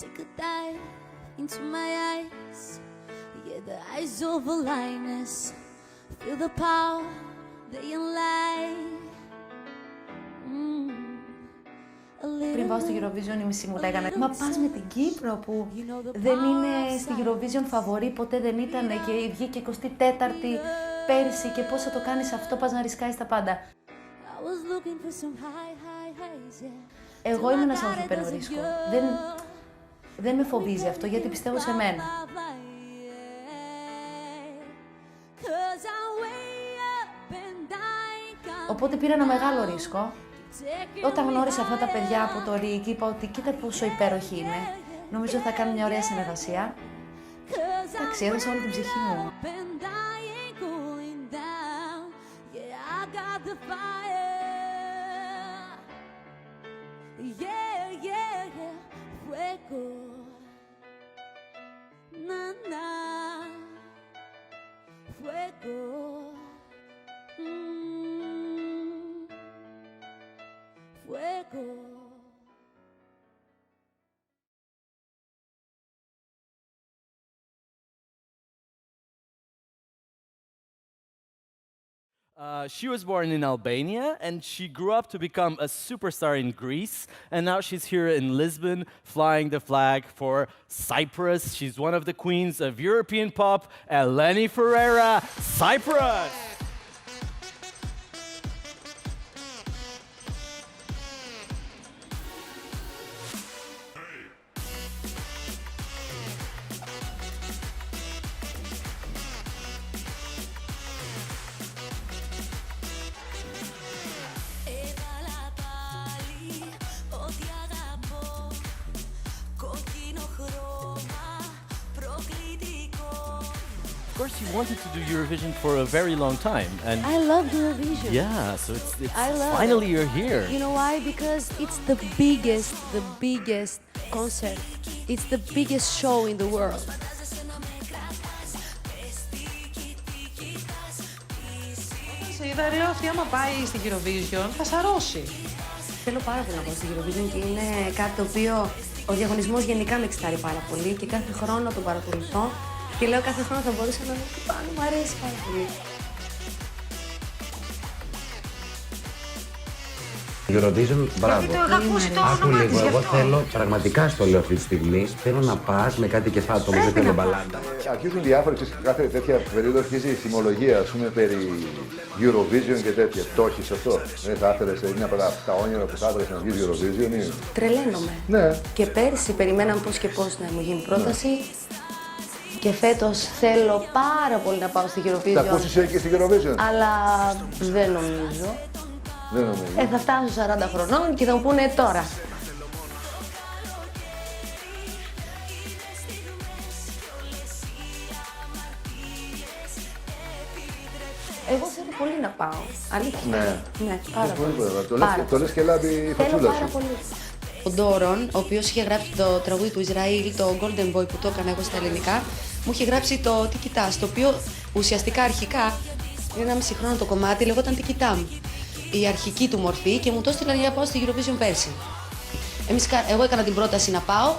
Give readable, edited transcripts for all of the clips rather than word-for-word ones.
Take a dive into my eyes. Yeah, the eyes of a lioness. Feel the power, day and light. Πριν πάω στο Eurovision η μισή μου λέγανε «Μα πας με την Κύπρο που δεν είναι στη Eurovision φαβορί, ποτέ δεν ήταν και βγήκε 24η πέρυσι και πώς θα το κάνεις αυτό, πας να ρισκάρεις τα πάντα». Εγώ είμαι ένας ανθρώπινο ρίσκο. Δεν με φοβίζει αυτό γιατί πιστεύω σε μένα. Οπότε πήρα ένα μεγάλο ρίσκο. Όταν γνώρισα αυτά τα παιδιά από το ΡΙΚ, είπα ότι κοίτα πόσο υπέροχη είναι. Νομίζω θα κάνω μια ωραία συνεργασία. Εντάξει, έδωσα όλη την ψυχή μου. She was born in Albania and she grew up to become a superstar in Greece, and now she's here in Lisbon flying the flag for Cyprus. She's one of the queens of European pop, Eleni Ferreira, Cyprus! Of course, you wanted to do Eurovision for a very long time, and I love Eurovision. yeah, so it's love finally it. you're here. You know why? Because it's the biggest concert. It's the biggest show in the world. Σε είδα λέω ότι άμα πάει στη Eurovision θα σαρώσει. Θέλω πάρα πολύ να πάω στη Eurovision και είναι κάτι το οποίο ο διαγωνισμός γενικά με εξητάρει πάρα πολύ και κάθε χρόνο τον παρακολουθώ και λέω κάθε χρόνο θα μπορούσα να δω τι πάνω, μου αρέσει πάρα πολύ. Eurovision, μπράβο. Γιατί το έχω ακούσει το Άκου όνομά της λίγο, γι' εγώ αυτό. θέλω, πραγματικά στο λέω αυτή τη στιγμή, θέλω να πας με κάτι κεφάτο, δεν θέλω μπαλάντα. Αρχίζουν διάφορες, κάθε τέτοια περίοδο αρχίζει η θυμολογία, ας πούμε, περί Eurovision και τέτοια. Το έχεις αυτό. Δεν θα ήθελες, είναι από τα όνειρα που θα ήθελες να βγεις Eurovision ή... Τρελαίνομαι. Ναι. Και πέρσι περιμέναμε πώς και πώς να μου γίνει πρόταση. Και φέτος θέλω πάρα πολύ να πάω στη Θα Eurovision. ακούσεις και στην Eurovision. Αλλά δεν νομίζω. Δεν νομίζω. Θα φτάσω 40 χρονών και θα μου πούνε τώρα. Εγώ θέλω πολύ να πάω. Αλήθεια. Ναι, πάρα πολύ. Το λες και λάβει η Θέλω φατσούλα πάρα σου. πολύ. Ο Ντόρον, ο οποίος είχε γράψει το τραγούδι του Ισραήλ, το Golden Boy που το έκανα εγώ στα ελληνικά, μου είχε γράψει το Τι κοιτάς, το οποίο ουσιαστικά αρχικά είναι 1,5 χρόνο το κομμάτι, λεγόταν Τι κοιτάμ. Η αρχική του μορφή και μου το έστειλαν για να πάω στη Eurovision πέρσι. Εγώ έκανα την πρόταση να πάω,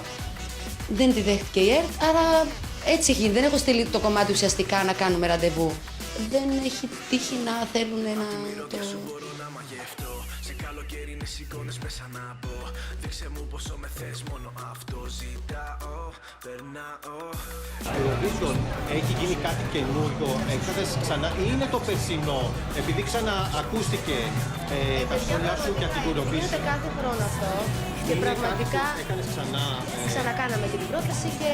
δεν τη δέχτηκε η ΕΡΤ, άρα έτσι έχει γίνει. Δεν έχω στείλει το κομμάτι ουσιαστικά να κάνουμε ραντεβού. Δεν έχει τύχει να θέλουν να το... Eurovision έχει γίνει κάτι καινούργιο, έξοδες ξανά ή είναι το περσινό, επειδή ξαναακούστηκε τα σχόλιά σου για την Eurovision. Γίνεται κάθε χρόνο αυτό και πραγματικά Έκανες ξανά... ξανακάναμε την πρόταση και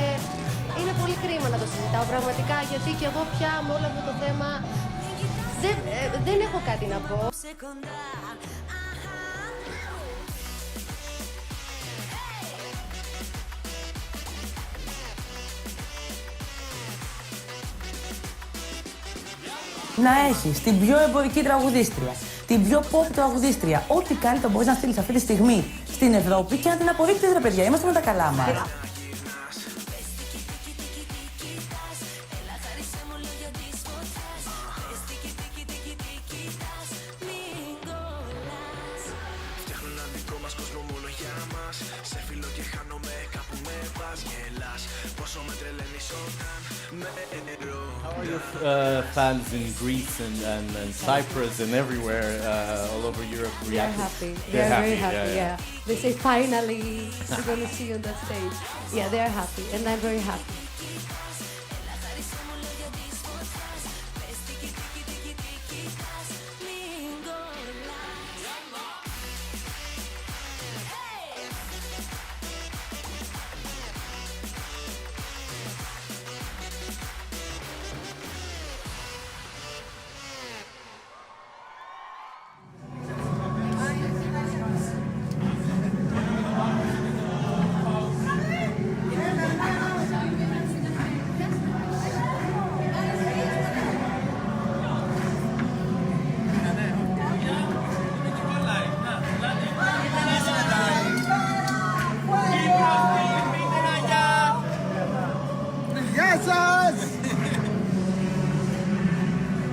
είναι πολύ κρίμα να το συζητάω πραγματικά γιατί και εγώ πια με όλο αυτό το θέμα δεν έχω κάτι να πω. Να έχεις την πιο εμπορική τραγουδίστρια, την πιο pop τραγουδίστρια. Ό,τι κάνει το μπορείς να στείλεις αυτή τη στιγμή στην Ευρώπη και να την αποδείξεις, ρε παιδιά. Είμαστε με τα καλά μας. How are your fans in Greece and Cyprus and everywhere all over Europe They're reacting? happy. They're They're very happy, happy, yeah, yeah. They say, finally, we're going to see you on that stage. Yeah, they're happy, and I'm very happy.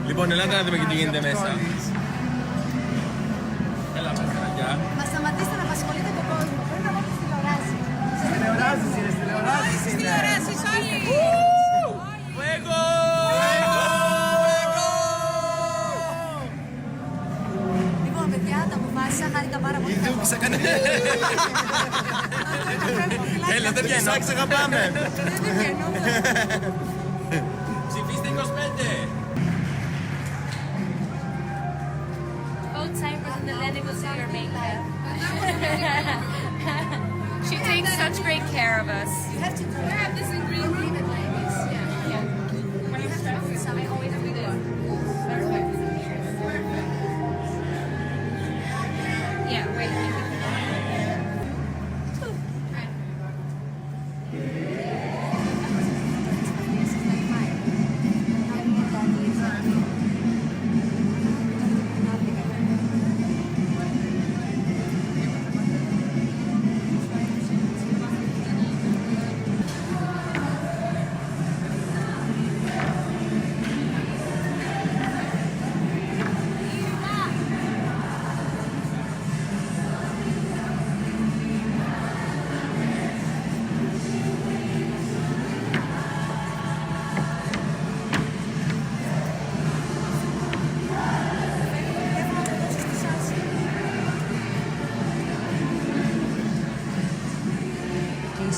Λοιπόν, ελάτε να δούμε και τι γίνεται μέσα. Έλα μέσα, γεια. Μα σταματήστε να απασχολείτε τον κόσμο. Πρέπει να βάλετε τηλεοράσεις. Τηλεοράσεις είναι, τηλεοράσεις είναι. Τηλεοράσεις όλοι. Fuego! Λοιπόν, παιδιά, τα αποφάσισα, χάρηκα πάρα πολύ. Δούξα κανένα. Έλα, δεν βγαίνω. Αγαπάμε. Δεν βγαίνω. Ψηφίστε 25. Both Cyprus and Eleni will see your makeup. She takes such great care of us. You have to have this in green. Leave it like this. Yeah. When you start with something, always do this. Perfect. Yeah, wait.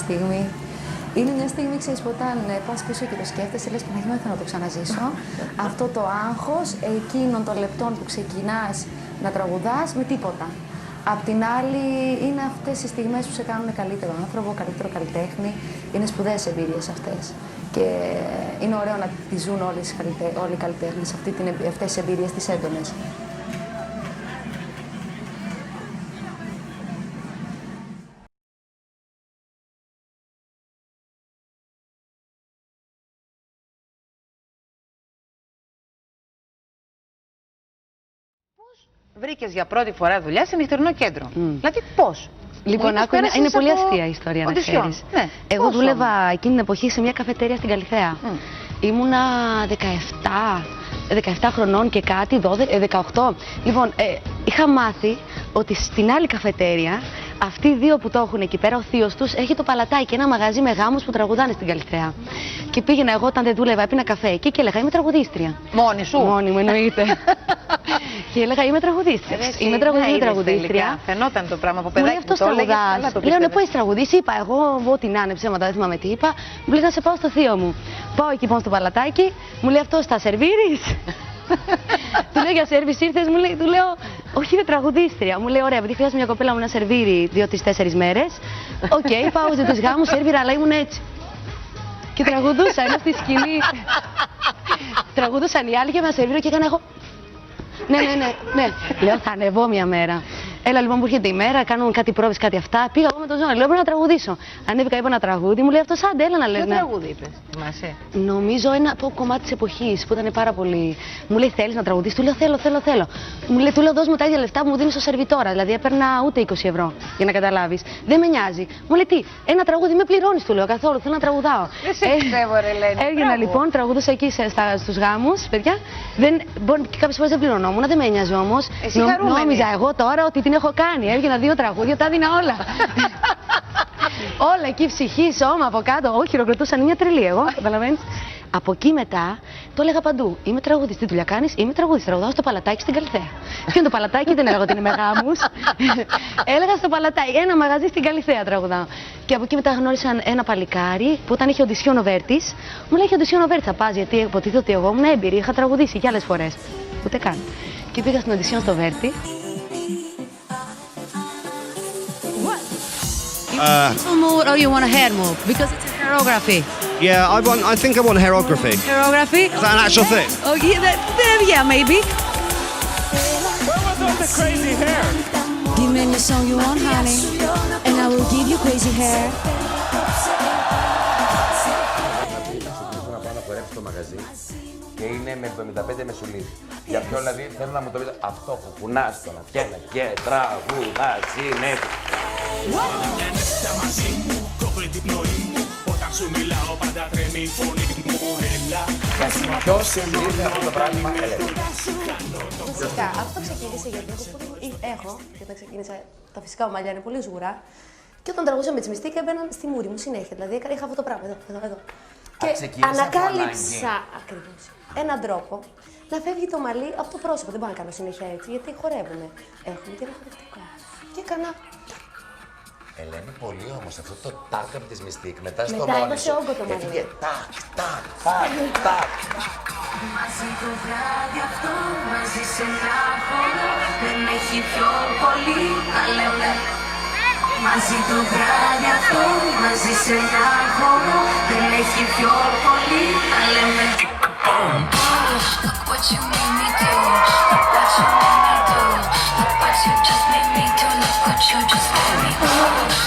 Στιγμή. Είναι μια στιγμή, ξέρεις, που όταν πας πίσω και το σκέφτεσαι, λες Παναγία, θέλω να το ξαναζήσω. Αυτό το άγχος εκείνων των λεπτών που ξεκινάς να τραγουδάς με τίποτα. Απ' την άλλη, είναι αυτές οι στιγμές που σε κάνουν καλύτερο άνθρωπο, καλύτερο καλλιτέχνη. Είναι σπουδαίες εμπειρίες αυτές. Και είναι ωραίο να τις ζουν όλοι οι καλλιτέχνες, αυτές τις εμπειρίες, τις έντονες. Βρήκες για πρώτη φορά δουλειά σε νυχτερινό κέντρο. Δηλαδή πώς? Λοιπόν, είναι πολύ αστεία η ιστορία, να ξέρεις. Ναι. Εγώ δούλευα εκείνη την εποχή σε μια καφετέρια στην Καλιθέα. Ήμουνα 17 χρονών και κάτι, 18. Λοιπόν, είχα μάθει ότι στην άλλη καφετέρια, αυτοί οι δύο που το έχουν εκεί πέρα, ο θείος τους έχει το παλατάκι, ένα μαγαζί με γάμους που τραγουδάνε στην Καλιθέα. Και πήγαινα εγώ όταν δεν δούλευα, έπινα καφέ εκεί και έλεγα είμαι τραγουδίστρια. Μόνη σου? Μόνη μου, εννοείται. Και έλεγα είμαι τραγουδίστρια. Είμαι τραγουδίστρια. Φαινόταν το πράγμα από παιδάκι. Μου λέει αυτός τραγουδάς. Λέω ναι, πού έχεις τραγουδήσει? Είπα εγώ, ό,τι να είναι ψέματα, δεν θυμάμαι τι είπα. Μου λέει να σε πάω στο θείο μου. Πάω εκεί πάνω στο παλατάκι, μου λέει αυτό θα σερβίρεις? Του λέω για σερβίς ήρθες, του λέω όχι είναι τραγουδίστρια. Μου λέει ωραία, επειδή χρειάζεται μια κοπέλα μου να σερβίρει 2-4 μέρες. Οκ, πάω σε τους γάμους, σερβίρα, αλλά ήμουν έτσι. Και τραγουδούσα, ενώ στη σκηνή. Τραγουδούσαν οι άλλοι και με σερβίρω και έκανα εγώ. Ναι. Λέω θα ανεβώ μια μέρα. Έλα λοιπόν που έρχεται η μέρα, κάνουν κάτι πρόβες, κάτι αυτά. Πήγα εγώ με τον Ζώνα, λέω πρέπει να τραγουδήσω. Ανέβηκα, είπα ένα τραγούδι, μου λέει αυτό άντε, έλα να λέει. Ποιο τραγούδι είπες, θυμάσαι? Νομίζω ένα κομμάτι της εποχής που ήταν πάρα πολύ. Μου λέει θέλεις να τραγουδήσεις, του λέω θέλω. Του λέω δώσ' μου τα ίδια λεφτά που μου δίνεις στο σερβιτόρα. Δηλαδή έπαιρνα ούτε 20 ευρώ για να καταλάβεις. Δεν με νοιάζει. Μου λέει τι, ένα τραγούδι με πληρώνεις, του λέω καθόλου, θέλω να τραγουδάω. Δεν σε πιστεύω, ρε Ελένη. Έγινα λοιπόν, τραγουδούσα εκεί στους γάμους, παιδιά. Κάποιες φορές δεν πληρωνόμουν, δεν με νοιάζει όμως. Νόμιζα εγώ τώρα ότι την την έχω κάνει. Έβγαινα 2 τραγούδια, τα έδινα όλα. Όλα εκεί, ψυχή, σώμα από κάτω. Όχι, χειροκροτούσαν, είναι μια τρελή εγώ, καταλαβαίνεις. Από εκεί μετά το έλεγα παντού. Είμαι τραγουδιστή, τι δουλειά κάνεις? Είμαι τραγουδιστή, τραγουδάω στο Παλατάκι στην Καλιθέα. Ποιο είναι το Παλατάκι, δεν έλεγα ότι είναι με γάμους. Έλεγα στο Παλατάκι, ένα μαγαζί στην Καλιθέα τραγουδάω. Και από εκεί μετά γνώρισαν ένα παλικάρι που όταν είχε οντισιόν ο Βέρτης, μου λέει: έχει οντισιόν ο Βέρτης, θα πας? Γιατί υποτίθεται ότι εγώ ήμουν έμπειρη, είχα τραγουδήσει κι άλλες φορές. Ούτε καν. Και πήγα στην οντισιόν στο Βέρτη. Move or you want a hair move? Because it's a choreography. Yeah, I think I want hairography. Choreography? Is that an actual thing? Oh, yeah, maybe. Where was all the crazy hair? Give me any song you want, honey, and I will give you crazy hair. Να πάω να χορέψω στο μαγαζί και είναι με 75 μεσουλίδι. Για ποιο δηλαδή θέλω να μου το πείτε αυτό που κουνάς τον αφιέλα και τραγουδάς είναι. Ποιος ήρθε αυτό το πράγμα, Ελένη? Φυσικά, αυτό ξεκίνησε γιατί έχω, και όταν ξεκίνησα τα φυσικά μου μαλλιά είναι πολύ σγουρά. Και όταν τραγούσα με τσιμιστήκα έμπαιναν στη μούρη μου συνέχεια. Δηλαδή είχα αυτό το πράγμα εδώ. Και ανακάλυψα ακριβώς έναν τρόπο να φεύγει το μαλλί από το πρόσωπο. Δεν μπορώ να κάνω συνέχεια έτσι, γιατί χορεύουμε. Έχουμε και ένα χορευτικό. Και έκανα. Ελένη, πολύ όμως αυτό το τάκ από της Μυστίκ μετά στο Μετά μόνη έδωσε σου. όγκο το μαλλί. Έφυγε τάκ, τάκ, τάκ, τάκ. Μαζί το βράδυ αυτό, μαζί σε ένα χώρο, δεν έχει πιο πολύ να λέμε. Μαζί το βράδυ αυτό, μαζί σε ένα χώρο, δεν έχει πιο πολύ να λέμε. Look what you made me do, look what you made me do, look what you just made me do, look what you just made me do,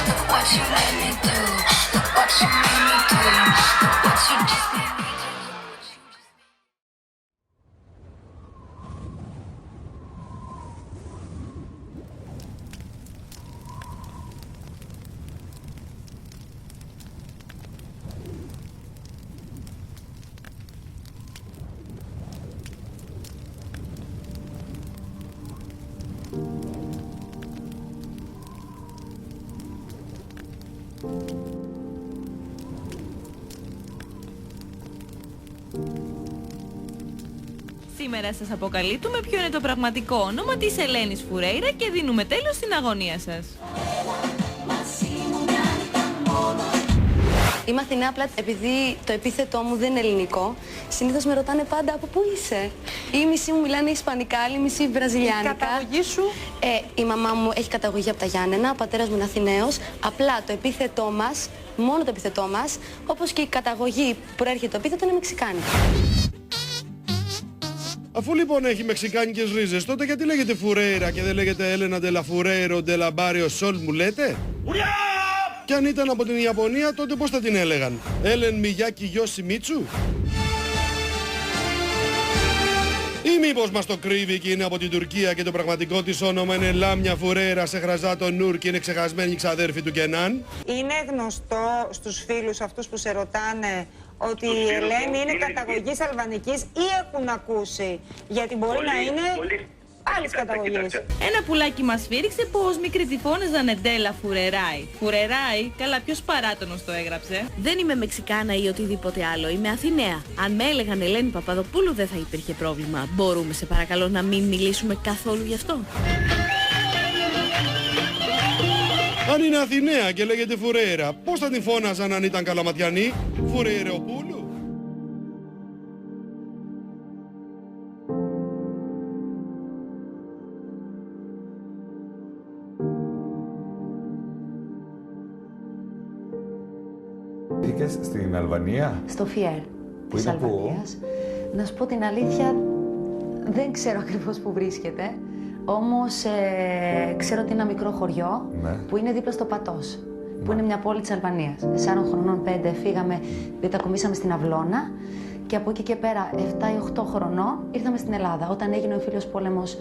look what you made me do, look what you made me do, look what you just made me do. Σήμερα σας αποκαλύπτουμε ποιο είναι το πραγματικό όνομα της Ελένης Φουρέιρα και δίνουμε τέλος στην αγωνία σας. Είμαι Αθηνά απλά επειδή το επίθετό μου δεν είναι ελληνικό. Συνήθως με ρωτάνε πάντα από πού είσαι. Οι μισοί μου μιλάνε ισπανικά, άλλοι μισοί βραζιλιάνικα. Η καταγωγή σου? Η μαμά μου έχει καταγωγή από τα Γιάννενα, ο πατέρας μου είναι Αθηναίος. Απλά το επίθετό μας, μόνο το επίθετό μας, όπως και η καταγωγή που προέρχεται το επίθετο είναι μεξικάνικη. Αφού λοιπόν έχει μεξικάνικες ρίζες, τότε γιατί λέγεται Φουρέιρα και δεν λέγεται Έλενα de la Furero de la Barrio Sol, μου λέτε? Και αν ήταν από την Ιαπωνία, τότε πώς θα την έλεγαν? Έλεν Μιγιάκη Γιώση Μίτσου? Ή μήπως μας το κρύβει και είναι από την Τουρκία και το πραγματικό της όνομα είναι Λάμια Φουρέιρα σε Χραζάτο Νούρ και είναι ξεχασμένη ξαδέρφη του Κενάν? Είναι γνωστό στους φίλους αυτούς που σε ρωτάνε ότι η Ελένη είναι καταγωγής αλβανικής ή έχουν ακούσει? Γιατί μπορεί να είναι άλλης καταγωγής. Ένα πουλάκι μας σφύριξε πως μικρή τη φώναζαν Ντέλα Φουρεράι. Φουρεράι, καλά ποιος παράτονος το έγραψε. Δεν είμαι Μεξικάνα ή οτιδήποτε άλλο, είμαι Αθηναία. Αν με έλεγαν Ελένη Παπαδοπούλου δεν θα υπήρχε πρόβλημα. Μπορούμε σε παρακαλώ να μην μιλήσουμε καθόλου γι' αυτό? Αν είναι Αθηναία και λέγεται Φουρέιρα, πώς θα την φώναζαν αν ήταν Καλαματιανή? Φουρεϊρεοπούλου? Πήγες στην Αλβανία? Στο Φιέρ της Αλβανίας. Να σου πω την αλήθεια, δεν ξέρω ακριβώς που βρίσκεται. Όμως ξέρω ότι είναι ένα μικρό χωριό που είναι δίπλα στο Πατός, που είναι μια πόλη της Αλβανίας. 4 χρονών, 5 φύγαμε, μετακομίσαμε στην Αυλώνα και από εκεί και πέρα 7 ή 8 χρονών ήρθαμε στην Ελλάδα, όταν έγινε ο εμφύλιος πόλεμος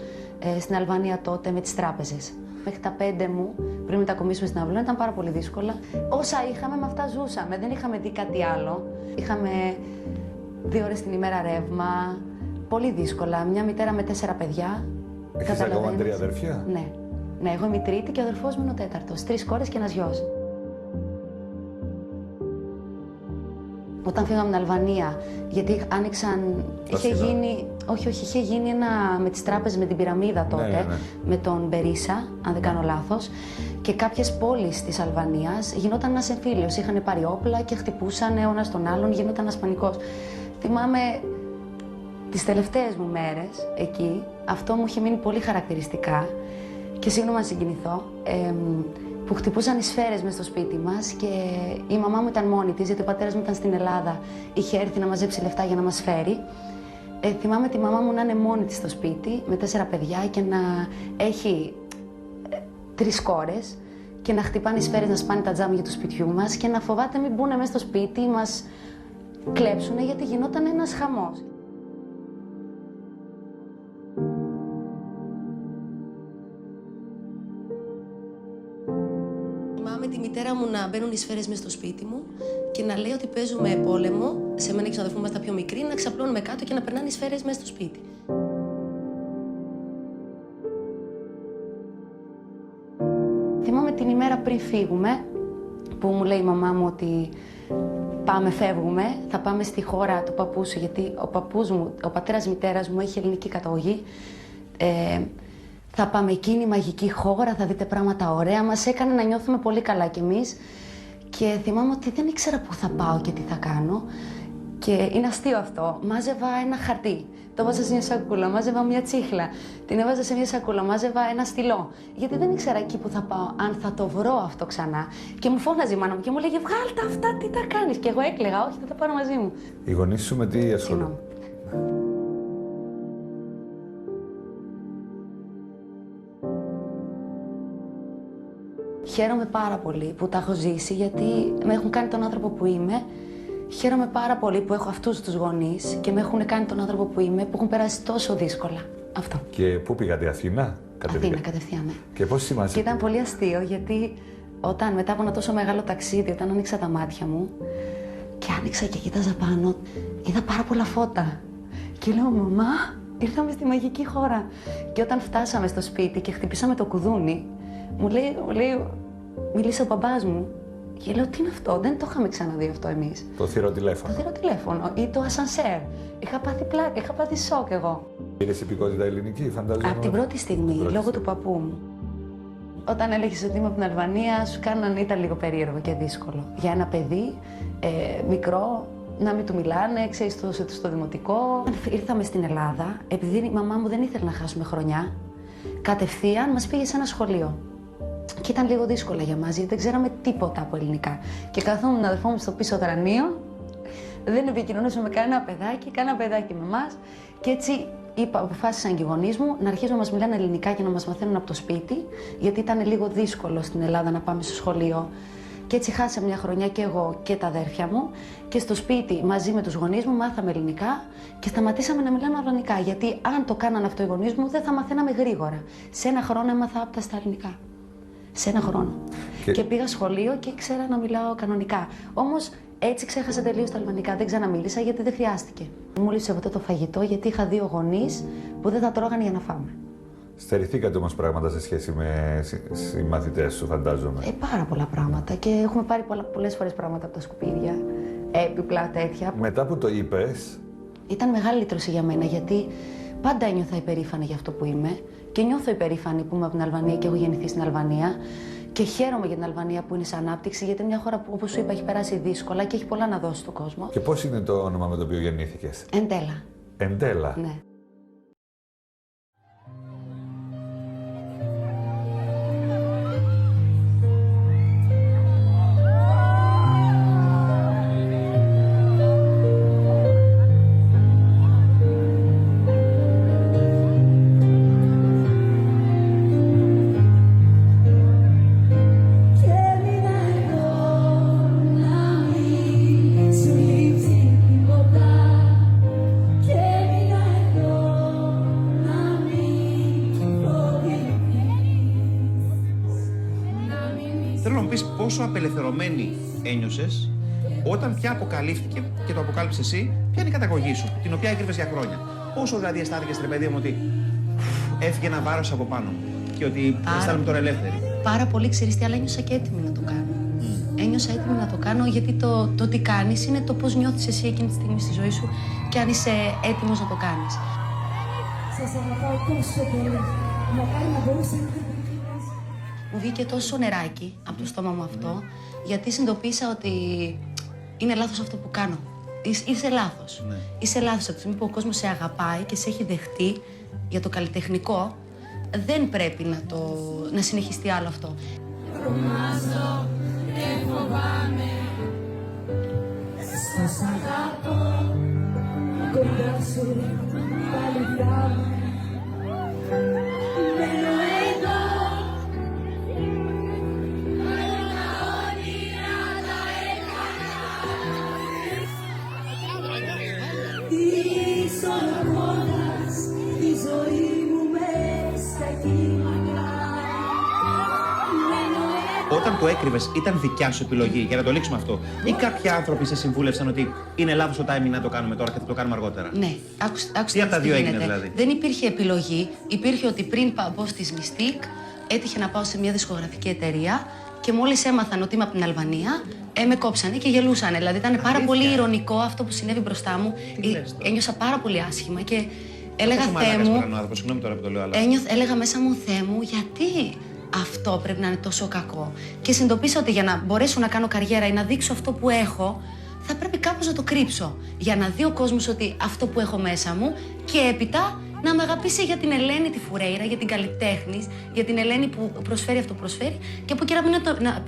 στην Αλβανία τότε με τις τράπεζες. Μέχρι τα 5 μου, πριν μετακομίσουμε στην Αυλώνα, ήταν πάρα πολύ δύσκολα. Όσα είχαμε, με αυτά ζούσαμε, δεν είχαμε δει κάτι άλλο. Είχαμε 2 ώρες την ημέρα ρεύμα, πολύ δύσκολα. Μια μητέρα με 4 παιδιά. Έχεις ακόμα 3 αδέρφια? Ναι. Ναι, εγώ είμαι η τρίτη και ο αδερφός μου είναι ο τέταρτος. 3 κόρες και ένας γιος. Όταν φύγαμε από την Αλβανία, γιατί άνοιξαν. Είχε γίνει ένα με τις τράπεζες, με την πυραμίδα τότε, με τον Μπερίσα, αν δεν κάνω λάθος. Και κάποιες πόλεις της Αλβανίας γινόταν ένας εμφύλιος. Είχαν πάρει όπλα και χτυπούσαν ο ένας τον άλλον, γινόταν ένας πανικός. Θυμάμαι τις τελευταίες μου μέρες εκεί, αυτό μου είχε μείνει πολύ χαρακτηριστικά και συγγνώμη αν συγκινηθώ. Που χτυπούσαν οι σφαίρες μες στο σπίτι μας και η μαμά μου ήταν μόνη της, γιατί ο πατέρας μου ήταν στην Ελλάδα, είχε έρθει να μαζέψει λεφτά για να μας φέρει. Θυμάμαι τη μαμά μου να είναι μόνη της στο σπίτι, με 4 παιδιά και να έχει 3 κόρες και να χτυπάνε οι σφαίρες, να σπάνε τα τζάμια του σπιτιού μας και να φοβάται μην μπουν μέσα στο σπίτι, μας κλέψουνε, γιατί γινόταν ένας χαμός. Θυμάμαι τη μητέρα μου να μπαίνουν οι σφαίρες μες στο σπίτι μου και να λέει ότι παίζουμε πόλεμο, σε μένα και στον αδερφό μου τα πιο μικρή, να ξαπλώνουμε κάτω και να περνάνε οι σφαίρες μέσα στο σπίτι. Θυμάμαι την ημέρα πριν φύγουμε, που μου λέει η μαμά μου ότι φεύγουμε, θα πάμε στη χώρα του παππού σου, γιατί ο πατέρας μητέρας μου έχει ελληνική καταγωγή. Θα πάμε εκεί, είναι η μαγική χώρα, θα δείτε πράγματα ωραία. Μας έκανε να νιώθουμε πολύ καλά κι εμείς. Και θυμάμαι ότι δεν ήξερα πού θα πάω και τι θα κάνω. Και είναι αστείο αυτό. Μάζευα ένα χαρτί, το βάζα σε μια σακούλα, μάζευα μια τσίχλα, την έβαζα σε μια σακούλα, μάζευα ένα στυλό. Γιατί δεν ήξερα εκεί που θα πάω, αν θα το βρω αυτό ξανά. Και μου φώναζε η μάνα μου και μου λέγε «Βγάλ' τα αυτά, τι τα κάνεις?» Και εγώ έκλαιγα «Όχι, θα τα πάρω μαζί μου». Οι γονείς σου με τι ασχολούνται? Χαίρομαι πάρα πολύ που τα έχω ζήσει, γιατί με έχουν κάνει τον άνθρωπο που είμαι. Χαίρομαι πάρα πολύ που έχω αυτούς τους γονείς και με έχουν κάνει τον άνθρωπο που είμαι, που έχουν περάσει τόσο δύσκολα. Αυτό. Και πού πήγατε, Αθήνα? Αθήνα, κατευθείαν, ναι. Και πώς σημαίνει? Και ήταν πολύ αστείο, γιατί όταν μετά από ένα τόσο μεγάλο ταξίδι, όταν άνοιξα τα μάτια μου και άνοιξα και κοίταζα πάνω, είδα πάρα πολλά φώτα. Και λέω «Μαμά, ήρθαμε στη μαγική χώρα». Και όταν φτάσαμε στο σπίτι και χτυπήσαμε το κουδούνι, μου λέει «Μίλησε ο μπαμπάς μου». Και λέω «Τι είναι αυτό, δεν το είχαμε ξαναδεί αυτό εμείς». Το θηροτηλέφωνο. Το θηροτηλέφωνο ή το ασανσέρ. Είχα πάθει πλάκα, είχα πάθει σοκ εγώ. Πήρες υπηκότητα ελληνική, φαντάζομαι? Από την πρώτη στιγμή, λόγω του παππού μου. Όταν έλεγες ότι είμαι από την Αλβανία, σου κάναν, ήταν λίγο περίεργο και δύσκολο. Για ένα παιδί μικρό, να μην του μιλάνε, ξέρεις, στο δημοτικό. Ήρθαμε στην Ελλάδα, επειδή η μαμά μου δεν ήθελε να χάσουμε χρονιά, κατευθείαν μας πήγε σε ένα σχολείο. Και ήταν λίγο δύσκολα για μας, γιατί δεν ξέραμε τίποτα από ελληνικά. Και καθόμουν τον αδερφό μου στο πίσω δρανείο, δεν επικοινωνούσαμε με κανένα παιδάκι με εμάς. Και έτσι αποφάσισαν και οι γονείς μου να αρχίσουν να μας μιλάνε ελληνικά και να μας μαθαίνουν από το σπίτι, γιατί ήταν λίγο δύσκολο στην Ελλάδα να πάμε στο σχολείο. Και έτσι χάσαμε μια χρονιά και εγώ και τα αδέρφια μου. Και στο σπίτι μαζί με τους γονείς μου μάθαμε ελληνικά και σταματήσαμε να μιλάμε αλβανικά. Γιατί αν το κάνανε αυτό οι γονείς μου, δεν θα μαθαίναμε γρήγορα. Σε ένα χρόνο έμαθα άπτα στα ελληνικά. Σε ένα χρόνο. Και πήγα σχολείο και ήξερα να μιλάω κανονικά. Όμως έτσι ξέχασα τελείως τα αλβανικά. Δεν ξαναμίλησα γιατί δεν χρειάστηκε. Μου λύσε αυτό το φαγητό γιατί είχα 2 γονείς που δεν θα τρώγανε για να φάμε. Στερηθήκατε όμως πράγματα σε σχέση με συμμαθητές σου, φαντάζομαι? Πάρα πολλά πράγματα και έχουμε πάρει πολλές φορές πράγματα από τα σκουπίδια. Έπιπλα τέτοια. Μετά που το είπες... Ήταν μεγάλη λύτρωση για μένα, γιατί πάντα ένιωθα υπερήφανη για αυτό που είμαι και νιώθω υπερήφανη που είμαι από την Αλβανία και έχω γεννηθεί στην Αλβανία και χαίρομαι για την Αλβανία που είναι σε ανάπτυξη, γιατί είναι μια χώρα που, όπως σου είπα, έχει περάσει δύσκολα και έχει πολλά να δώσει στον κόσμο. Και πώς είναι το όνομα με το οποίο γεννήθηκες? Εντέλα. Εντέλα. Ναι. Πόσο απελευθερωμένη ένιωσες όταν πια αποκαλύφθηκε και το αποκάλυψες εσύ, ποια είναι η καταγωγή σου, την οποία έκρυβες για χρόνια. Πόσο δηλαδή αισθάνθηκες, ρε παιδί μου, ότι έφυγε ένα βάρος από πάνω μου? και ότι αισθάνομαι τώρα ελεύθερη. Πάρα πολύ, ξέρεις τι, αλλά ένιωσα και έτοιμη να το κάνω. Ένιωσα έτοιμη να το κάνω γιατί το τι κάνεις είναι το πώς νιώθεις εσύ εκείνη τη στιγμή στη ζωή σου και αν είσαι έτοιμος να το κάνεις. Σας αγαπάω τόσο πολύ. Μακάρι να μπορούσα να... Μου βγήκε τόσο νεράκι από το στόμα μου αυτό, γιατί συνειδητοποίησα ότι είναι λάθος αυτό που κάνω. Είσαι λάθος. Ναι. Είσαι λάθος. Από τη στιγμή που ο κόσμος σε αγαπάει και σε έχει δεχτεί για το καλλιτεχνικό, δεν πρέπει να συνεχιστεί άλλο αυτό. Τρομάζω και φοβάμαι. Σας αγαπώ, κοντά σου πάλι βγάμε. Μένω εδώ. Τη ζωή μου μες στα κύματα. Όταν το έκρυβες, ήταν δικιά σου επιλογή, για να το λήξουμε αυτό. Ή κάποιοι άνθρωποι σε συμβούλευσαν ότι είναι λάθος το timing να το κάνουμε τώρα και θα το κάνουμε αργότερα. Ναι, άκουστε. Τι από τα δύο έγινε δηλαδή? Δεν υπήρχε επιλογή. Υπήρχε ότι πριν μπω στη Mystique, έτυχε να πάω σε μια δισκογραφική εταιρεία και μόλις έμαθαν ότι είμαι από την Αλβανία, με κόψανε και γελούσανε. Δηλαδή ήταν πάρα πολύ ηρωνικό αυτό που συνέβη μπροστά μου. Ένιωσα πάρα πολύ άσχημα και έλεγα Θεέ μου. Συγγνώμη τώρα που το λέω, αλλά. Έλεγα μέσα μου, Θεέ μου, γιατί αυτό πρέπει να είναι τόσο κακό. Και συνειδητοποίησα ότι για να μπορέσω να κάνω καριέρα ή να δείξω αυτό που έχω, θα πρέπει κάπως να το κρύψω. Για να δει ο κόσμος ότι αυτό που έχω μέσα μου και έπειτα να με αγαπήσει για την Ελένη τη Φουρέιρα, για την καλλιτέχνη, για την Ελένη που προσφέρει αυτό που προσφέρει και από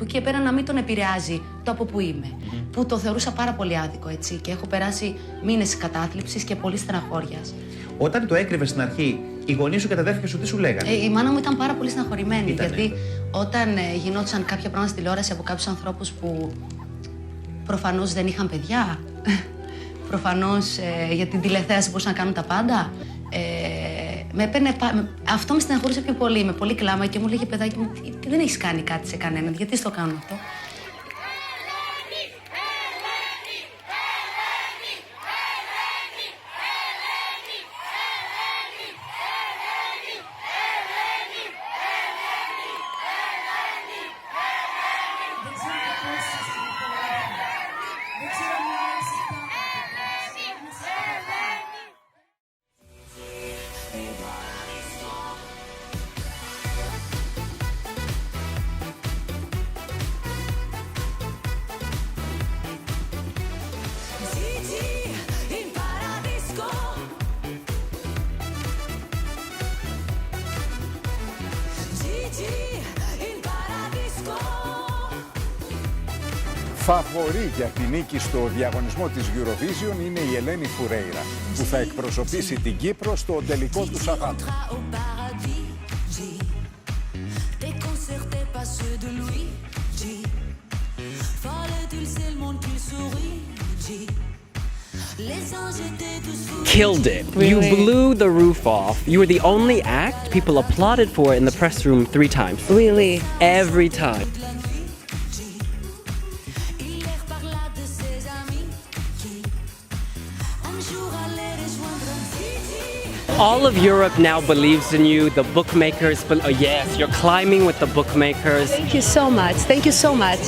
εκεί πέρα να μην τον επηρεάζει το από που είμαι. Που το θεωρούσα πάρα πολύ άδικο, έτσι. Και έχω περάσει μήνες κατάθλιψης και πολύ στεναχώριας. Όταν το έκρυβες στην αρχή, οι γονείς σου και τα αδέρφια σου τι σου λέγανε? Η μάνα μου ήταν πάρα πολύ στεναχωρημένη. Γιατί όταν γινόντουσαν κάποια πράγματα στη τηλεόραση από κάποιους ανθρώπους που προφανώς δεν είχαν παιδιά, προφανώς για την τηλεθέαση μπορούσαν να κάνουν τα πάντα. Αυτό με στεναχωρούσε πιο πολύ, με πολύ κλάμα και μου λέγε παιδάκι μου, δεν έχεις κάνει κάτι σε κανέναν, γιατί στο κάνω αυτό. Φαβορί για τη νίκη στο διαγωνισμό της Eurovision είναι η Ελένη Φουρέιρα, που θα εκπροσωπήσει την Κύπρο στο τελικό του αγώνα. Killed it. Really? You blew the roof off. You were the only act people applauded for in the press room 3 times. Really? Every time. All of Europe now believes in you. The bookmakers, oh yes, you're climbing with the bookmakers. Thank you so much. Thank you so much.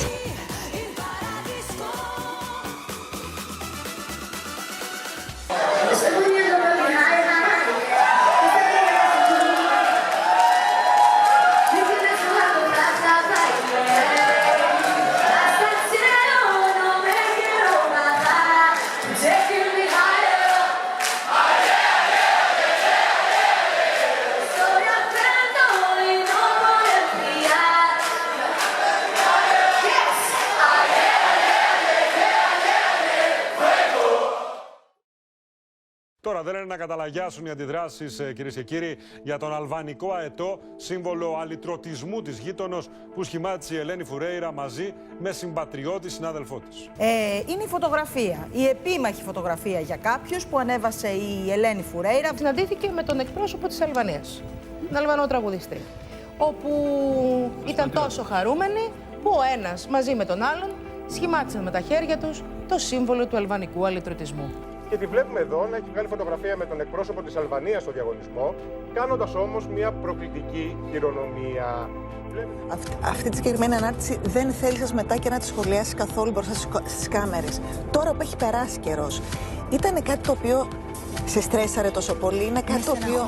Τώρα δεν είναι να καταλαγιάσουν οι αντιδράσεις, κυρίες και κύριοι, για τον αλβανικό αετό, σύμβολο αλυτρωτισμού της γείτονος που σχημάτισε η Ελένη Φουρέιρα μαζί με συμπατριώτη συνάδελφό της. Είναι η φωτογραφία, η επίμαχη φωτογραφία για κάποιους που ανέβασε η Ελένη Φουρέιρα. Συναντήθηκε με τον εκπρόσωπο της Αλβανίας, την Αλβανό τραγουδίστρια, όπου ήταν τόσο χαρούμενοι που ο ένας μαζί με τον άλλον σχημάτισαν με τα χέρια τους το σύμβολο του αλβανικού αλυτρωτισμού. Και τη βλέπουμε εδώ να έχει βγάλει φωτογραφία με τον εκπρόσωπο της Αλβανίας στο διαγωνισμό, κάνοντας όμως μια προκλητική χειρονομία. Αυτή τη συγκεκριμένη ανάρτηση δεν θέλησες μετά και να τη σχολιάσεις καθόλου μπροστά στις κάμερες. Τώρα που έχει περάσει καιρός, ήταν κάτι το οποίο σε στρέσαρε τόσο πολύ, είναι κάτι το οποίο...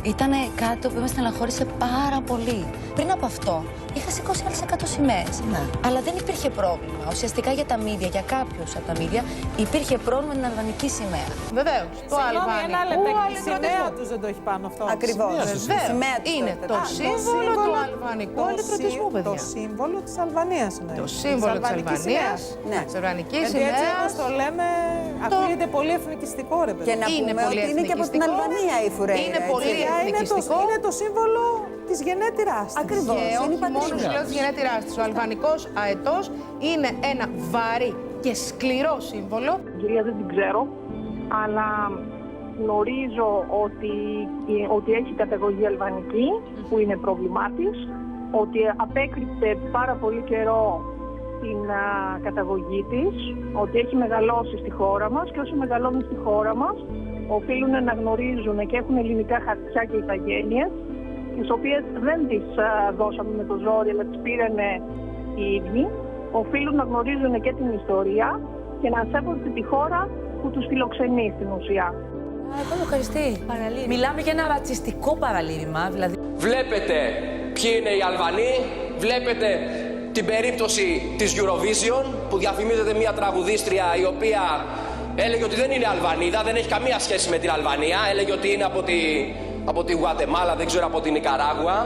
Ήταν κάτι το οποίο με στεναχώρησε πάρα πολύ. Πριν από αυτό, είχα σηκώσει άλλες 100 σημαίες. Ναι. Αλλά δεν υπήρχε πρόβλημα. Ουσιαστικά για τα μίδια, για κάποιους από τα μίδια, υπήρχε πρόβλημα με την αλβανική σημαία. Βεβαίως. Το αλβανικό. Ένα λεπτάκι. Η σημαία τους δεν το έχει πάνω αυτό. Ακριβώς. Είναι το σύμβολο του αλβανικού αλυτρωτισμού, παιδιά. Το σύμβολο της Αλβανίας είναι. Το σύμβολο της Αλβανίας. Ναι. Της αλβανικής σημαίας. Έτσι όπως το λέμε, ακούγεται πολύ εθνικιστικό, ρε παιδί. Και να πούμε ότι είναι και από την Αλβανία η Φουρέιρα. Είναι πολύ εθνικιστικό. Είναι το σύμβολο της γενέτειράς της. Ακριβώς. Και όχι μόνο λέω της γενέτειράς της. Ο αλβανικός αετός είναι ένα βαρύ και σκληρό σύμβολο. Κυρία δεν την ξέρω, αλλά γνωρίζω ότι έχει καταγωγή αλβανική, που είναι πρόβλημά της, ότι απέκρυψε πάρα πολύ καιρό την καταγωγή της, ότι έχει μεγαλώσει στη χώρα μας και όσοι μεγαλώνουν στη χώρα μας οφείλουν να γνωρίζουν και έχουν ελληνικά χαρτιά και ηθαγένειες, τις οποίες δεν τις δώσαμε με το ζόρι, αλλά τις πήρανε οι ίδιοι. Οφείλουν να γνωρίζουν και την ιστορία και να σέβονται τη χώρα που τους φιλοξενεί στην ουσία. Ευχαριστή. Μιλάμε για ένα ρατσιστικό παραλήρημα. Δηλαδή... Βλέπετε ποιοι είναι οι Αλβανοί, βλέπετε την περίπτωση της Eurovision που διαφημίζεται μια τραγουδίστρια η οποία έλεγε ότι δεν είναι Αλβανίδα, δεν έχει καμία σχέση με την Αλβανία, έλεγε ότι είναι από τη Γουατεμάλα, δεν ξέρω, από την Νικαράγουα.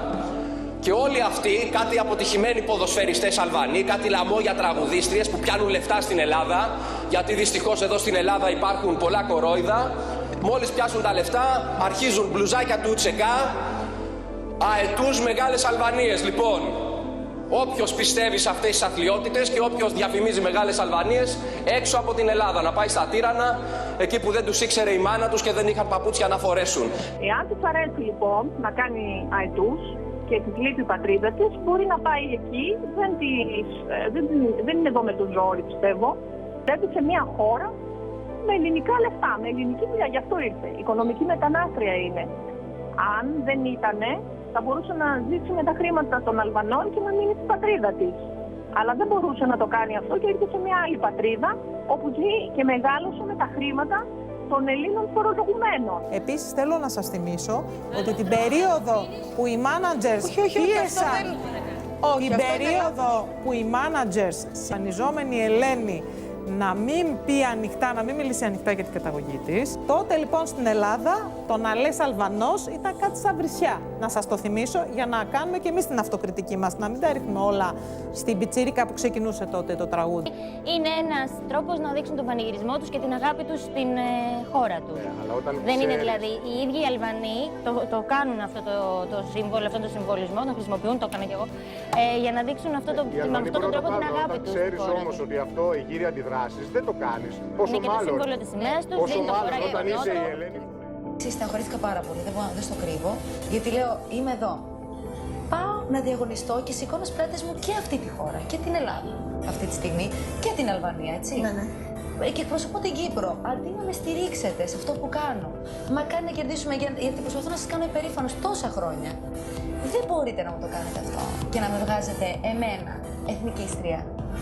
Και όλοι αυτοί, κάτι αποτυχημένοι ποδοσφαιριστές Αλβανοί, κάτι λαμόγια τραγουδίστριες που πιάνουν λεφτά στην Ελλάδα, γιατί δυστυχώς εδώ στην Ελλάδα υπάρχουν πολλά κορόιδα, μόλις πιάσουν τα λεφτά αρχίζουν μπλουζάκια του Τσεκά, αετούς μεγάλες Αλβανίες. Λοιπόν, όποιος πιστεύει σε αυτές τις αθλιότητες και όποιος διαφημίζει μεγάλες Αλβανίες έξω από την Ελλάδα, να πάει στα Τύρανα, εκεί που δεν τους ήξερε η μάνα τους και δεν είχαν παπούτσια να φορέσουν. Εάν της αρέσει λοιπόν να κάνει αετούς και της λείπει η πατρίδα της, μπορεί να πάει εκεί, δεν είναι εδώ με το ζόρι πιστεύω, πρέπει σε μια χώρα με ελληνικά λεφτά, με ελληνική δουλειά, γι' αυτό ήρθε. Οικονομική μετανάστρια είναι. Αν δεν ήτανε, θα μπορούσε να ζήσει με τα χρήματα των Αλβανών και να μείνει στην πατρίδα της. Αλλά δεν μπορούσε να το κάνει αυτό και ήρθε σε μια άλλη πατρίδα, όπου ζει και μεγάλωσε με τα χρήματα των Ελλήνων φορολογουμένων. Επίσης θέλω να σας θυμίσω ότι την περίοδο που οι managers πίεσαν, την περίοδο που οι managers, σανιζόμενη Ελένη, να μην πει ανοιχτά, να μην μιλήσει ανοιχτά για την καταγωγή της. Τότε λοιπόν στην Ελλάδα το να λες Αλβανός ήταν κάτι σαν βρισιά. Να σας το θυμίσω για να κάνουμε και εμείς την αυτοκριτική μας, να μην τα ρίχνουμε όλα στην πιτσίρικα που ξεκινούσε τότε το τραγούδι. Είναι ένας τρόπος να δείξουν τον πανηγυρισμό τους και την αγάπη τους στην χώρα τους. Δεν είναι δηλαδή οι ίδιοι οι Αλβανοί το κάνουν αυτό το σύμβολο, αυτό το συμβολισμό, τον χρησιμοποιούν, το έκανα κι εγώ, για να δείξουν με αυτόν τον τρόπο την αγάπη τους. Ξέρεις όμως ότι αυτό η γύρια αντιδράσεις δεν το κάνεις. Πόσο είναι και το σύμβολο της σημαίας τους, δίνει το χωράγιο όταν είσαι η Ελένη. Στεναχωρήθηκα πάρα πολύ, δεν στο κρύβω, γιατί λέω είμαι εδώ. Πάω να διαγωνιστώ και σηκώνω στις πλάτες μου και αυτή τη χώρα και την Ελλάδα αυτή τη στιγμή και την Αλβανία, έτσι. Ναι, ναι. Και εκπροσωπώ την Κύπρο. Αντί να με στηρίξετε σε αυτό που κάνω, μακάρι να κερδίσουμε, γιατί προσπαθώ να σας κάνω υπερήφανος τόσα χρόνια. Δεν μπορείτε να μου το κάνετε αυτό και να με βγάζετε εμένα, εθνικίστρια.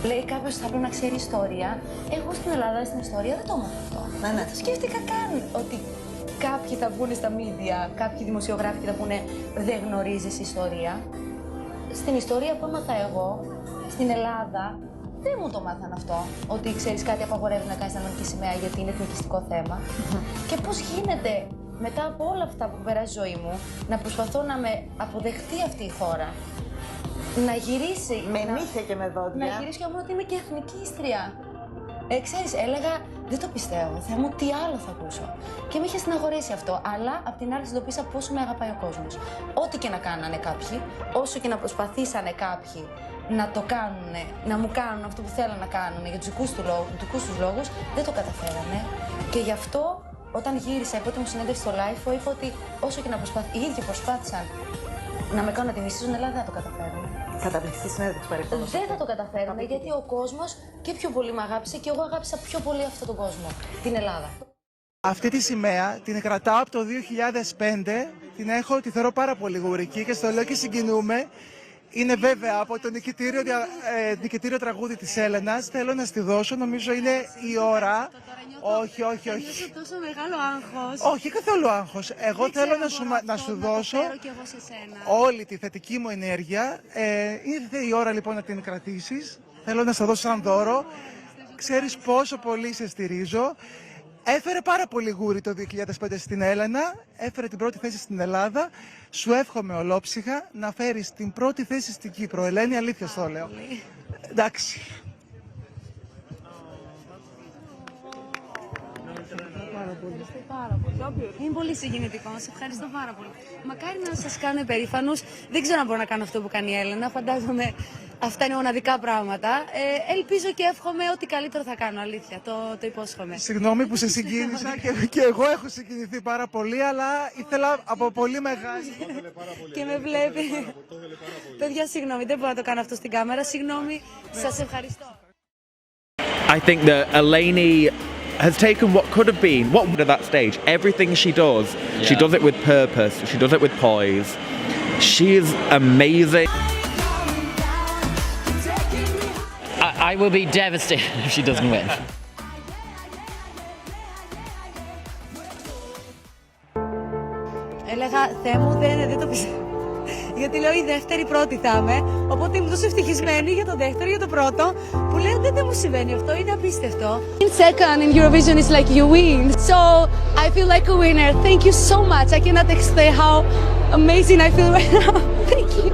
Λέει κάποιος θα πρέπει να ξέρει ιστορία. Εγώ στην Ελλάδα, στην ιστορία δεν το έμαθα αυτό. Ναι, ναι. Δεν σκέφτηκα καν ότι κάποιοι θα βγουν στα μίντια, κάποιοι δημοσιογράφοι θα πούνε δεν γνωρίζεις ιστορία. Στην ιστορία που έμαθα εγώ, στην Ελλάδα, δεν μου το μάθαν αυτό. Ότι ξέρεις κάτι απαγορεύει να κάνεις αλβανική σημαία γιατί είναι εθνικιστικό θέμα. Και πώς γίνεται μετά από όλα αυτά που περάσει η ζωή μου να προσπαθώ να με αποδεχτεί αυτή η χώρα. Να γυρίσει. Με νύχια και με δόντια. Να γυρίσει και ότι είμαι και εθνικίστρια. Ξέρεις, έλεγα, δεν το πιστεύω. Θεέ μου, τι άλλο θα ακούσω. Και με είχε στεναχωρήσει αυτό. Αλλά απ' την άλλη συνειδητοποίησα πόσο με αγαπάει ο κόσμος. Ό,τι και να κάνανε κάποιοι, όσο και να προσπαθήσανε κάποιοι να το κάνουνε, να μου κάνουν αυτό που θέλουν να κάνουν για τους δικούς τους λόγους, δεν το καταφέρανε. Και γι' αυτό, όταν γύρισα η πρώτη μου συνέντευξη στο LIFO, είπα ότι όσο και να οι ίδιοι προσπάθησαν να με κάνουν να τη μισήσω στην Ελλάδα, δεν το καταφέρουν. Καταπληκτική συνέντευξη παρεκκλώς. Δεν θα το καταφέρουμε γιατί ο κόσμος και πιο πολύ με αγάπησε και εγώ αγάπησα πιο πολύ αυτόν τον κόσμο, την Ελλάδα. Αυτή τη σημαία την κρατάω από το 2005, τη θεωρώ πάρα πολύ γουρική και στο λέω και συγκινούμε. Είναι βέβαια από το νικητήριο τραγούδι της Έλενας. Θέλω να στη δώσω, νομίζω είναι η ώρα. Όχι. Νιώθω τόσο μεγάλο άγχος. Όχι, καθόλου άγχος. Εγώ θέλω να σου δώσω όλη τη θετική μου ενέργεια. Ήρθε η ώρα λοιπόν να την κρατήσεις. Θέλω να σε δώσω σαν δώρο. Ξέρεις πόσο πολύ σε στηρίζω. Έφερε πάρα πολύ γούρι το 2005 στην Έλενα, έφερε την πρώτη θέση στην Ελλάδα. Σου εύχομαι ολόψυχα να φέρεις την πρώτη θέση στην Κύπρο. Ελένη, αλήθεια στο λέω. Εντάξει. Είναι πολύ συγκινητικό. Σε ευχαριστώ πάρα πολύ. Μακάρι να σας κάνω υπερήφανους. Δεν ξέρω αν μπορώ να κάνω αυτό που κάνει η Έλενα. Φαντάζομαι αυτά είναι μοναδικά πράγματα. Ελπίζω και εύχομαι ότι καλύτερο θα κάνω. Αλήθεια. Το υπόσχομαι. Συγγνώμη που σε συγκίνησα και εγώ έχω συγκινηθεί πάρα πολύ, αλλά ήθελα από πολύ μεγάλη. Και με βλέπει. Παιδιά, συγγνώμη. Δεν μπορώ να το κάνω αυτό στην κάμερα. Συγγνώμη. Σας ευχαριστώ. I think that Eleni has taken what could have been, what would at that stage, everything she does, she does it with purpose, she does it with poise. She is amazing. I will be devastated if she doesn't win. Έλεγα, Θεέ μου, δεν το πιστεύω. Γιατί λέω η δεύτερη πρώτη θα είμαι. Οπότε ήμουν τόσο ευτυχισμένη για το δεύτερο, για το πρώτο, που λέω δεν μου συμβαίνει αυτό, είναι απίστευτο. In second in Eurovision is like you win. So I feel like a winner. Thank you so much. I cannot explain how amazing I feel right now. Thank you.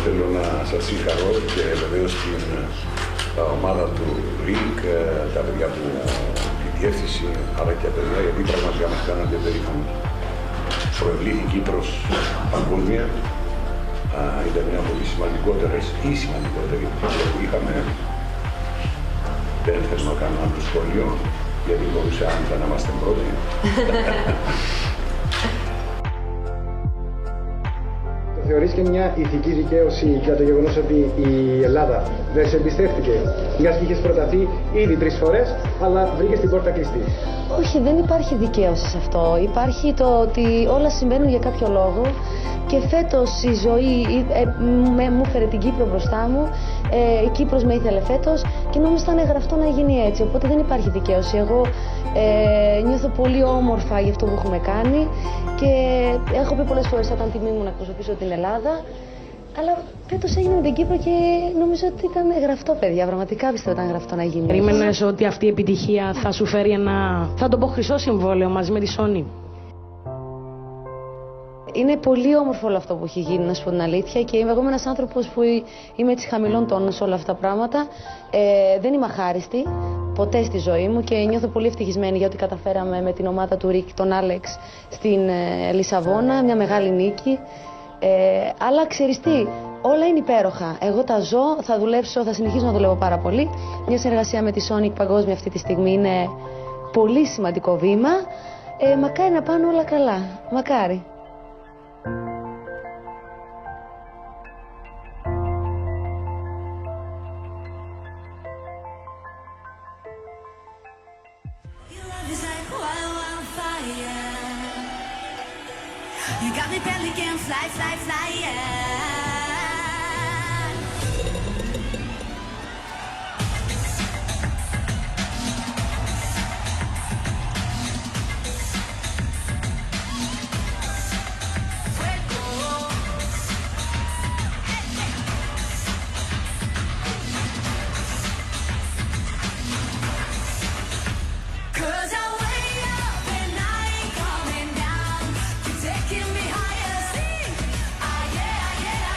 Θέλω να σας συγχαρώ και βεβαίως την ομάδα του ΡΙΚ, τα παιδιά που τη διεύθυνση, αλλά και τα παιδιά, γιατί πραγματικά μας κάνατε περήφανος. Προευλήθη Κύπρος παγκόσμια, ήταν μια από τις σημαντικότερες ή σημαντικότερη που είχαμε. Δεν θέλω να κάνω άλλο σχόλιο, γιατί μπορούσε άνετα να είμαστε πρώτοι. Θεωρείς και μια ηθική δικαίωση για το γεγονός ότι η Ελλάδα δεν σε εμπιστεύτηκε, μιας και είχες προταθεί ήδη 3 φορές, αλλά βρήκες την πόρτα κλειστή? Όχι, δεν υπάρχει δικαίωση σε αυτό. Υπάρχει το ότι όλα συμβαίνουν για κάποιο λόγο και φέτος η ζωή μου φέρε την Κύπρο μπροστά μου, η Κύπρος με ήθελε φέτος και νόμιζα ήταν γραφτό να γίνει έτσι, οπότε δεν υπάρχει δικαίωση. Εγώ νιώθω πολύ όμορφα για αυτό που έχουμε κάνει και έχω πει πολλές φορές θα ήταν τιμή μου να εκπροσωπήσω την Ελλάδα, αλλά φέτος έγινε με την Κύπρο και νομίζω ότι ήταν γραφτό, παιδιά. Πραγματικά πιστεύω ότι ήταν γραφτό να γίνει. Περίμενες ότι αυτή η επιτυχία θα σου φέρει ένα, θα το πω, χρυσό συμβόλαιο μαζί με τη Sony? Είναι πολύ όμορφο όλο αυτό που έχει γίνει, να σου πω την αλήθεια, και εγώ είμαι ένας άνθρωπος που είμαι έτσι χαμηλών τόνων σε όλα αυτά τα πράγματα. Δεν είμαι αχάριστη ποτέ στη ζωή μου και νιώθω πολύ ευτυχισμένη για ό,τι καταφέραμε με την ομάδα του Ρικ, τον Άλεξ, στην Λισαβόνα, μια μεγάλη νίκη. Αλλά ξέρεις τι, όλα είναι υπέροχα. Εγώ τα ζω, θα δουλέψω, θα συνεχίσω να δουλεύω πάρα πολύ. Μια συνεργασία με τη Sonic παγκόσμια αυτή τη στιγμή είναι πολύ σημαντικό βήμα. Μακάρι να πάνε όλα καλά. Μακάρι. You got me pelican, fly, fly, fly, yeah. Yeah.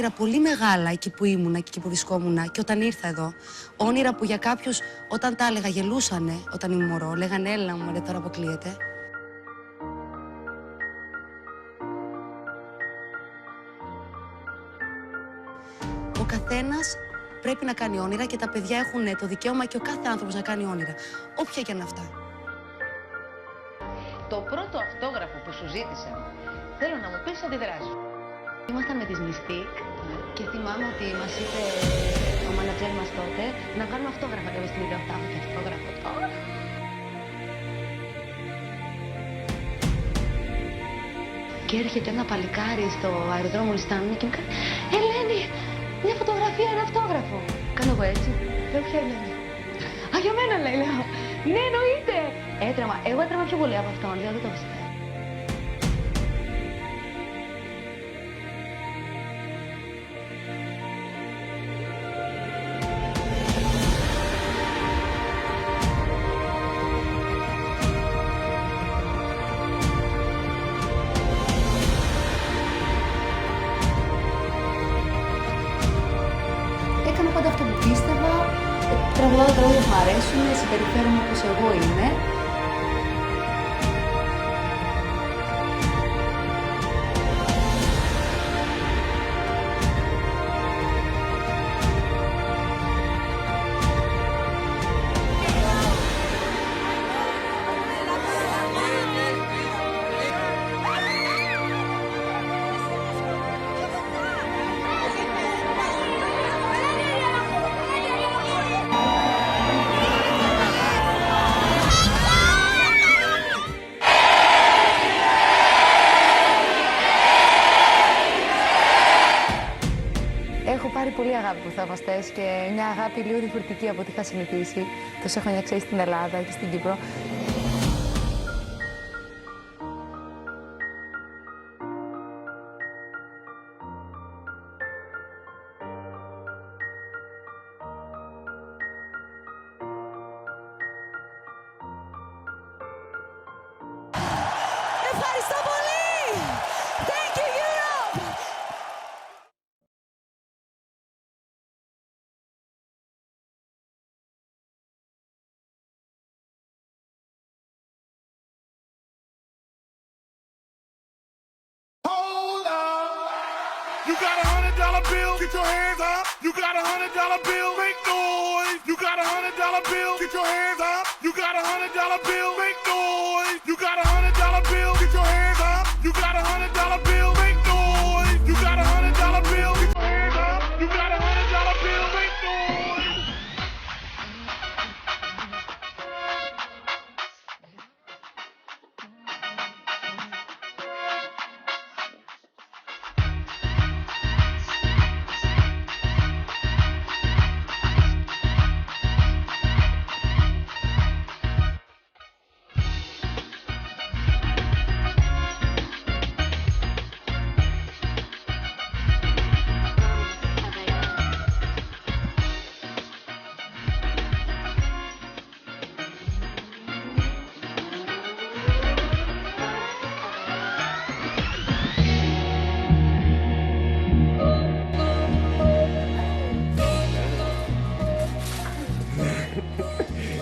όνειρα πολύ μεγάλα εκεί που ήμουνα και εκεί που βρισκόμουν και όταν ήρθα εδώ. Όνειρα που για κάποιους όταν τα έλεγα γελούσανε όταν ήμουν μωρό. Λέγανε έλα μου, τώρα αποκλείεται. Ο καθένας πρέπει να κάνει όνειρα και τα παιδιά έχουν το δικαίωμα και ο κάθε άνθρωπος να κάνει όνειρα. Όποια και αν αυτά. Το πρώτο αυτόγραφο που σου ζήτησα, θέλω να μου πεις αντιδράσεις. Ήμασταν με τις Mystic και θυμάμαι ότι μας είπε ο μάνατζερ μας τότε να βγάλουμε αυτόγραφα κάποια στιγμή. Λέω, αυτά και αυτόγραφο τώρα. Και έρχεται ένα παλικάρι στο αεροδρόμιο Λιστάνου και μου κάνει «Ελένη, μια φωτογραφία, ένα αυτόγραφο». Κάνω εγώ έτσι. Λέω, ποια Ελένη? Α, για μένα λέει, λέω. Ναι, εννοείται. Έτρεμα. Εγώ έτρεμα πιο πολύ από αυτόν, λέω, δεν το πιστεύω. Έκανα πάντα αυτό που πίστευα, τραγουδάω τραγούδια που μου αρέσουν, συμπεριφέρομαι όπως εγώ είμαι. Έχω πάρει πολύ αγάπη από τους θαυμαστές και μια αγάπη λίγο διαφορετική από ό,τι είχα συνηθίσει τόσα χρόνια, ξέρεις, στην Ελλάδα και στην Κύπρο. Ευχαριστώ πολύ! Thank you, Europe! Hold up! You got $100 bill, get your hands up. You got $100 bill, make noise. You got $100 bill, get your hands up. You got $100 bill, make noise. You got $100 bill, get your hands up. You got $100 bill, make noise. You got $100 bill, get your hands up. You got $100 bill, make noise.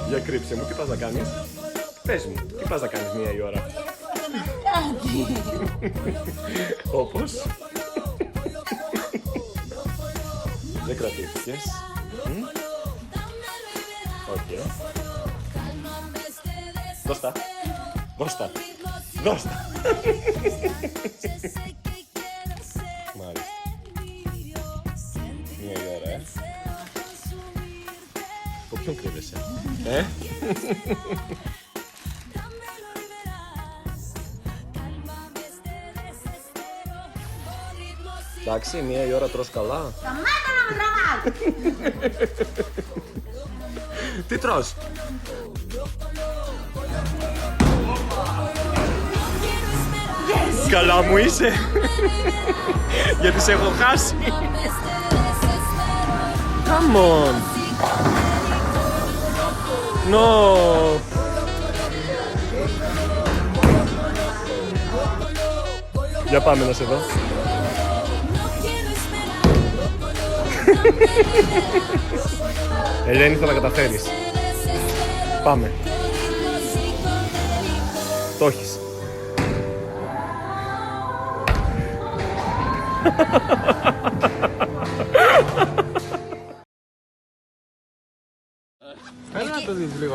Για κρύψε μου, τι πας να κάνεις? Πες μου, τι πας να κάνεις μία η ώρα? Κάτι. Όπως? Δεν κρατήθηκες. Οκ. Δώσ' τα. Δώσ' τα. Δώσ' τα. Μάλιστα. Μία η ώρα, Από ποιον κρύβεσαι, Εντάξει, μία η ώρα τρως καλά. Σταμάτα να με τραβάς! Τι τρως? Yes! Καλά μου είσαι. Γιατί σε έχω χάσει. Come on. No. Για πάμε να σε δω. Ελένη, θα τα καταφέρεις. Πάμε. Το έχεις.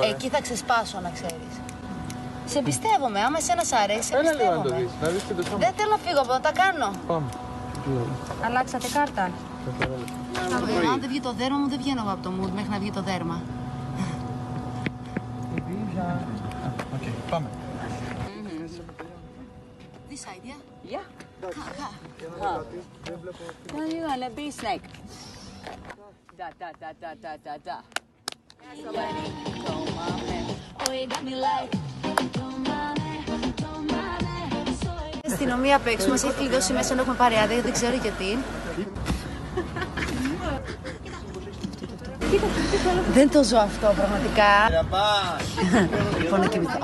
Εκεί θα ξεσπάσω, να ξέρεις. Σε πιστεύομαι, άμα εσένα σ' αρέσει, σε πιστεύομαι. Δεν θέλω να φύγω από εδώ, τα κάνω. Πάμε. Αλλάξατε κάρτα. Αν δεν βγει το δέρμα μου, δεν βγαίνω εγώ από το mood μέχρι να βγει το δέρμα. Οκ, πάμε. This idea? Yeah. Now you wanna be snake. Da da da da da da da. Η αστυνομία απ' έξω μας έχει κλειδώσει μέσα ενώ έχουμε πάρει άδεια, δεν ξέρω γιατί. Δεν το ζω αυτό πραγματικά. Λοιπόν, να κοιμηθώ.